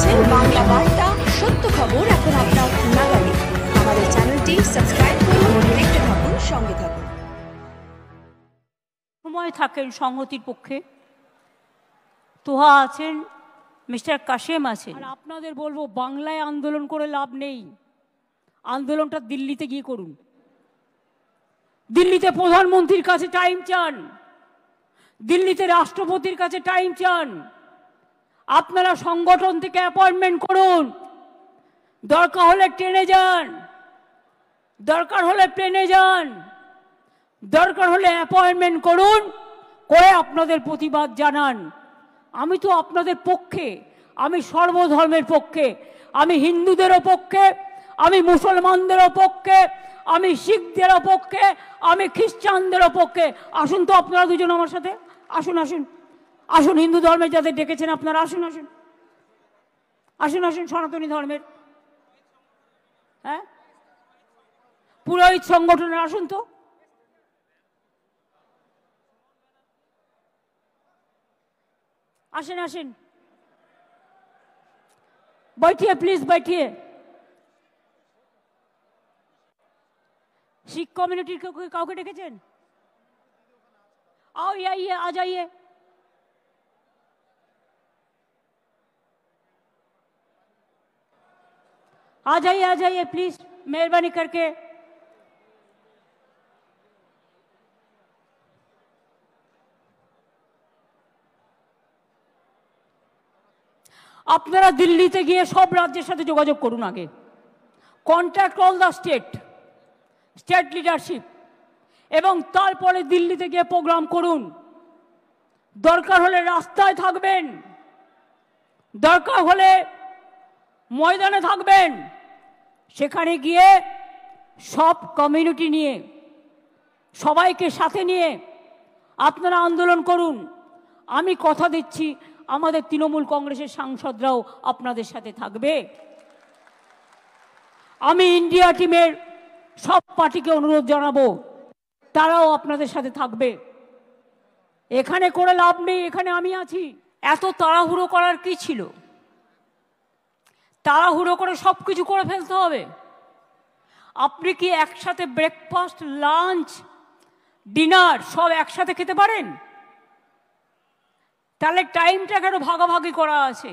দেখছেন বাংলা বার্তা, সত্য খবর এখন আপনার নাগালে। আমাদের চ্যানেলটি সাবস্ক্রাইব করুন, দেখতে থাকুন, সঙ্গে থাকুন। সময় থাকেন সংহতির পক্ষে, তোহা আছেন, মিস্টার কাশেম আছেন। আর আপনাদের বলবো, বাংলায় আন্দোলন করে লাভ নেই, আন্দোলনটা দিল্লিতে গিয়ে করুন। দিল্লিতে প্রধানমন্ত্রীর কাছে টাইম চান, দিল্লিতে রাষ্ট্রপতির কাছে টাইম চান। আপনারা সংগঠন থেকে অ্যাপয়েন্টমেন্ট করুন, দরকার হলে ট্রেনে যান, দরকার হলে প্লেনে যান, দরকার হলে অ্যাপয়েন্টমেন্ট করুন, করে আপনাদের প্রতিবাদ জানান। আমি তো আপনাদের পক্ষে, আমি সর্বধর্মের পক্ষে, আমি হিন্দুদেরও পক্ষে, আমি মুসলমানদেরও পক্ষে, আমি শিখদেরও পক্ষে, আমি খ্রিস্টানদেরও পক্ষে। আসুন তো আপনারা দুজন আমার সাথে, আসুন আসুন আসুন, হিন্দু ধর্মের যাদের ডেকেছেন আপনারা আসুন আসুন আসুন আসুন, সনাতনী ধর্মের, হ্যাঁ, পুরোহিত সংগঠনের আসুন তো। আসেন আসেন, बैठिए प्लीज बैठिए। শিখ কমিউনিটির কাউকে ডেকেছেন? आओ आइए, आ जाइए। आ जाइए प्लीज, मेहरबानी करके। আপনারা দিল্লিতে গিয়ে সব রাজ্যের সাথে যোগাযোগ করুন, আগে contact all the state leadership, এবং তারপরে দিল্লিতে গিয়ে প্রোগ্রাম করুন। দরকার হলে রাস্তায় থাকবেন, দরকার হলে ময়দানে থাকবেন, সেখানে গিয়ে সব কমিউনিটি নিয়ে, সবাইকে সাথে নিয়ে আপনারা আন্দোলন করুন। আমি কথা দিচ্ছি, আমাদের তৃণমূল কংগ্রেসের সাংসদরাও আপনাদের সাথে থাকবে। আমি ইন্ডিয়া টিমের সব পার্টিকে অনুরোধ জানাবো, তারাও আপনাদের সাথে থাকবে। এখানে করে লাভ নেই, এখানে আমি আছি। এত তাড়াহুড়ো করার কি ছিল? তাড়াহুড়ো করে সব কিছু করে ফেলতে হবে? আপনি কি একসাথে ব্রেকফাস্ট, লাঞ্চ, ডিনার সব একসাথে খেতে পারেন? তাহলে টাইমটা কেন ভাগাভাগি করা আছে?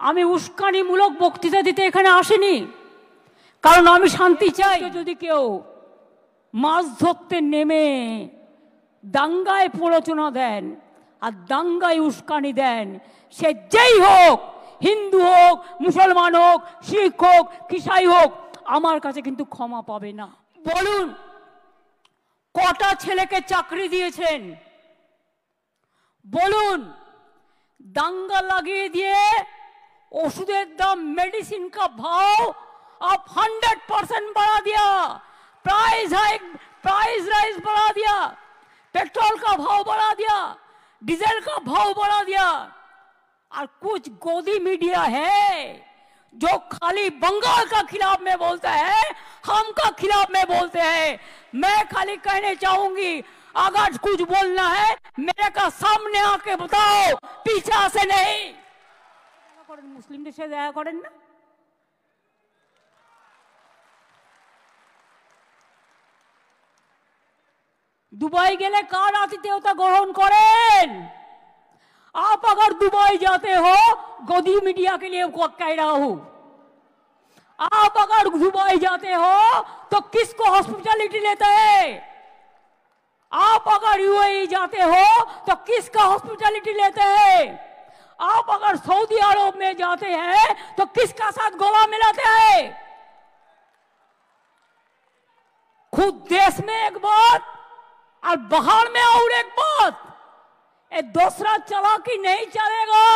আমি উস্কানিমূলক বক্তৃতা দিতে এখানে আসিনি, কারণ আমি শান্তি চাই। যদি কেউ মাছ ধরতে নেমে দাঙ্গায় প্ররোচনা দেন আর দাঙ্গায় উস্কানি দেন, সে যেই হোক, হিন্দু হোক, মুসলমান হোক, শিখ হোক, খ্রিস্টান হোক, আমার কাছে কিন্তু ক্ষমা পাবে না। বলুন, কটা ছেলেকে চাকরি দিয়েছেন? বলুন, দাঙ্গা লাগিয়ে দিয়ে ওষুধের দাম, मेडिसिन का भाव आप 100% बढ़ा दिया, प्राइस राइज बढ़ा दिया, पेट्रोल का भाव बढ़ा दिया, डीजल का भाव बढ़ा दिया। और कुछ गोदी मीडिया है जो खाली बंगाल का खिलाफ में बोलता है, हम का खिलाफ में बोलते हैं। मैं खाली कहने चाहूंगी, अगर कुछ बोलना है मेरे का सामने आके बताओ, पीछे से नहीं। মুসলিমদের সাথে দেখা করেন না? দুবাই গেলে কার আতিথেয়তা গ্রহণ করেন? आप अगर दुबई जाते हो, गोदी मीडिया के लिए कह रहा हूं, आप अगर दुबई जाते हो तो किसको हॉस्पिटैलिटी लेते हैं? आप अगर यूएई जाते हो तो किसका हॉस्पिटैलिटी लेते हैं? आप अगर सऊदी अरब में जाते हैं तो किसका साथ गला मिलाते हैं? खुद देश में एक बात और बाहर में और एक बात, ये दूसरा चालाकी नहीं चलेगा।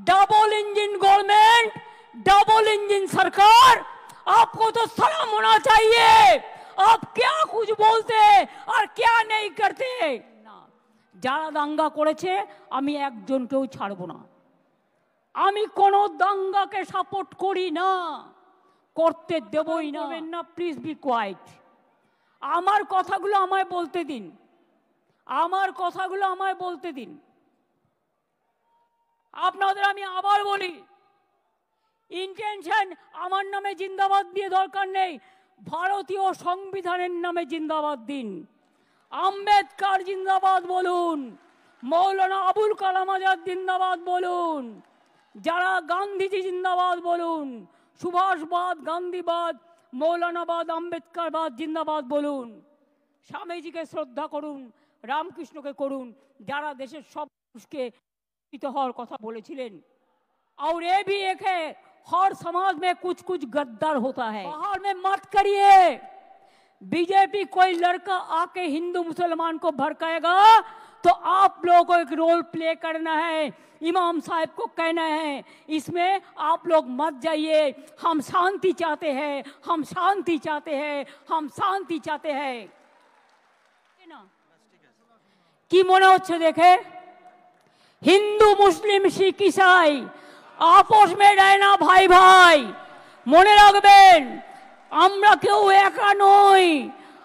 Double engine government, double engine सरकार, आपको तो सलाम होना चाहिए। आप क्या कुछ बोलते और क्या नहीं करते। যারা দাঙ্গা করেছে আমি একজনকেও ছাড়বো না। আমি কোনো দাঙ্গাকে সাপোর্ট করি না, করতে দেবই না। Please be quiet. আমার কথাগুলো আমায় বলতে দিন, আমার কথাগুলো আমায় বলতে দিন। আপনাদের আমি আবার বলি, ইন্টেনশন আমার নামে জিন্দাবাদ দিয়ে দরকার নেই, ভারতীয় সংবিধানের নামে জিন্দাবাদ দিন। আম্বেদকর জিন্দাবাদ বলুন, মৌলানা আবুল কালাম আজাদ জিন্দাবাদ বলুন, যারা গান্ধীজি জিন্দাবাদ বলুন, সুভাষবাদ, গান্ধীবাদ, মৌলানাবাদ, আম্বেদকরবাদ জিন্দাবাদ বলুন। স্বামীজিকে শ্রদ্ধা করুন, রামকৃষ্ণকে করুন, যারা দেশের সব মানুষকে হওয়ার কথা বলেছিলেন। और ये भी एक है, हर समाज में कुछ कुछ गद्दार होता है। बाहर में मत करिए। बीजेपी कोई लड़का आके हिंदू मुसलमान को भड़काएगा तो आप लोगों को एक रोल प्ले करना है, इमाम साहब को कहना है, इसमें आप लोग मत जाइए। हम शांति चाहते हैं, हम शांति चाहते हैं, हम शांति चाहते हैं। কি মনে হচ্ছে দেখে? হিন্দু মুসলিম শিখ ইসাই আপোষ মে রহে না ভাই ভাই। মনে রাখবেন, আমরা কেউ একা নই।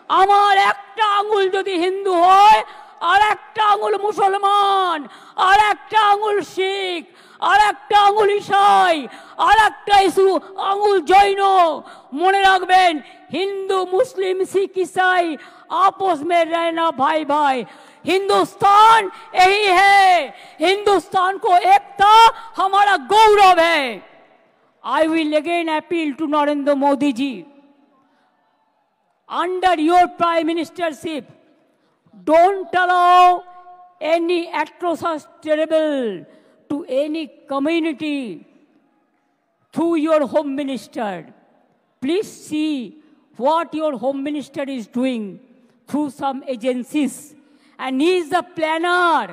আমার একটা আঙুল যদি হিন্দু হয়, আর একটা আঙুল মুসলমান, আর একটা আঙুল শিখ, আর একটা আঙুল ইসাই, আর একটা আঙুল জৈন। মনে রাখবেন, হিন্দু মুসলিম শিখ ইসাই আপোষ মে রহে না ভাই ভাই। हिंदुस्तान यही है, हिंदुस्तान को एकता हमारा गौरव है। I will again appeal to Narendra Modi ji, under your prime ministership, don't allow any atrocious terrible to any community through your home minister. Please see what your home minister is doing through some agencies. And he is the planner.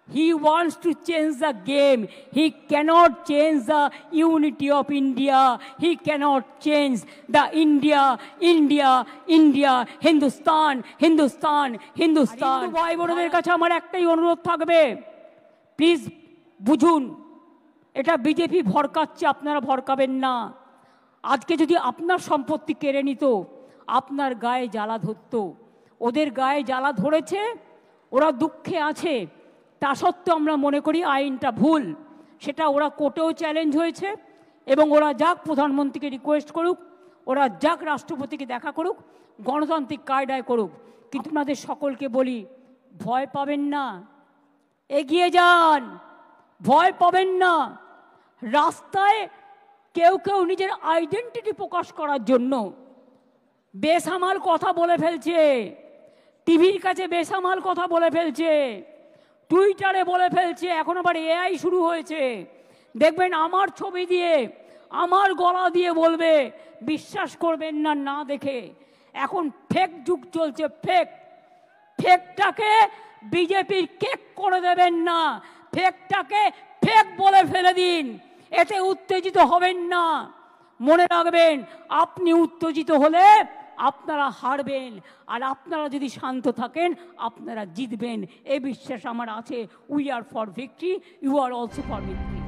He wants to change the game. He cannot change the unity of India. He cannot change the India, Hindustan, Hindustan, Hindustan. ভাই বোনদের কাছে আমার একটাই অনুরোধ থাকবে, please বুঝুন, এটা BJP ভড়কাচ্ছে, আপনারা ভড়কাবেন না। আজকে যদি আপনার সম্পত্তি কেড়ে নিত, আপনার গায়ে জ্বালা ধরতো। ওদের গায়ে জ্বালা ধরেছে, ওরা দুঃখে আছে, তা সত্ত্বেও আমরা মনে করি আইনটা ভুল। সেটা ওরা কোর্টেও চ্যালেঞ্জ হয়েছে, এবং ওরা যাক প্রধানমন্ত্রীকে রিকোয়েস্ট করুক, ওরা যাক রাষ্ট্রপতিকে দেখা করুক, গণতান্ত্রিক কায়দায় করুক। কিন্তু আপনাদের সকলকে বলি, ভয় পাবেন না, এগিয়ে যান, ভয় পাবেন না। রাস্তায় কেউ কেউ নিজের আইডেন্টিটি প্রকাশ করার জন্য বেসামাল কথা বলে ফেলছে, টিভির কাছে বেসামাল কথা বলে ফেলছে, টুইটারে বলে ফেলছে, এখন আবার এআই শুরু হয়েছে। দেখবেন আমার ছবি দিয়ে, আমার গলা দিয়ে বলবে, বিশ্বাস করবেন না না দেখে। এখন ফেক যুগ চলছে, ফেক। ফেকটাকে বিজেপির কেক করে দেবেন না, ফেকটাকে ফেক বলে ফেলে দিন, এতে উত্তেজিত হবেন না। মনে রাখবেন, আপনি উত্তেজিত হলে আপনারা হারবেন, আর আপনারা যদি শান্ত থাকেন আপনারা জিতবেন, এই বিশ্বাস আমার আছে। We are for victory, you are also for victory.